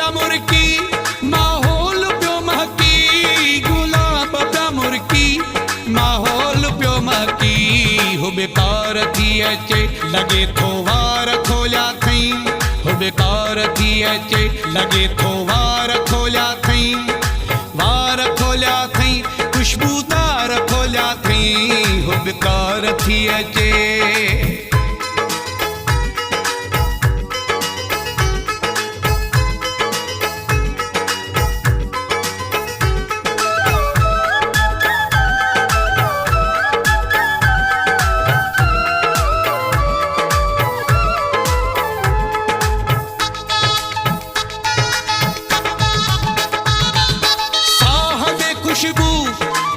पिया मुर्की माहौल पियो महकी, गुलाब पिया मुर्की माहौल पियो महकी। हो बेकार थी अचे लगे थो वार खोलिया थई, हो बेकार थी अचे लगे थो वार खोलिया थई, वार खोलिया थई खुशबूदार खोलिया थई। हो बेकार थी अचे खुशबू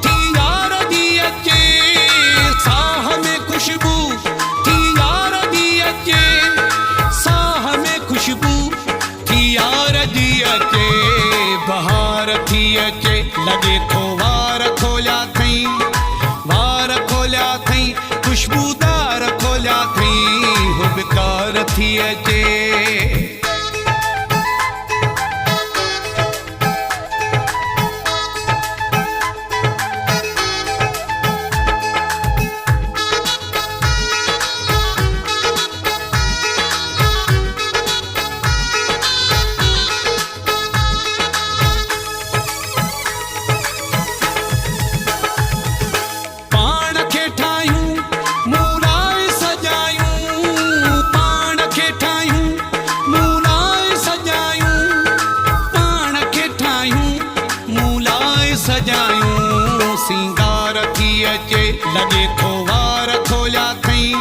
थी यार दी अचे, साह में खुशबू थी यार दी अचे, साह में खुशबू थी यार दी अचे। बहार थी अचे लगे थो वार खोलिया थई, वार खोलिया थई खुशबूदार खोलिया थई। हो बेकार थी अचे सजायूं। सिंगार थी अचे लगे थो वार खोलिया थई,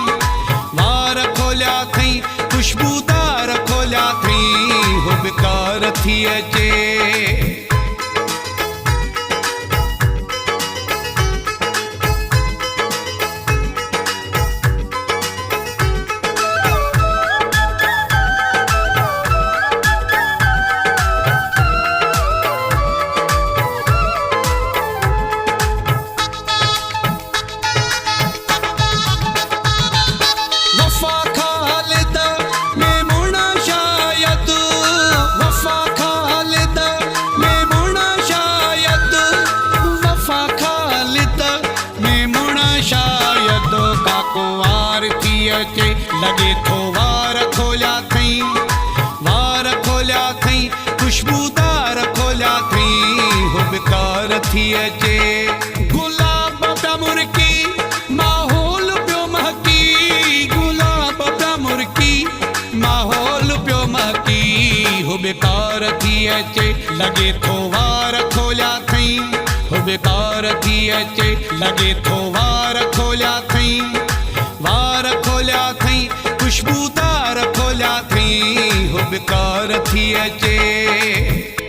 वार खोलिया थई खुशबूदार खोलिया थई। हो बेकार थी अचे अचे लगे थो वार खोलिया थई, वार खोलिया थई खुशबूदार खोलिया थई। हो बेकार थी अचे गुलाब पिया मुर्की माहौल पियो महकी, गुलाब पिया मुर्की माहौल पियो महकी। हो बेकार थी अचे लगे थो वार खोलिया थई, हो बेकार थी अचे लगे थो वार खोलिया थई, वार खोलिया थई खुशबूदार खोलिया थई। हो बेकार थी अचे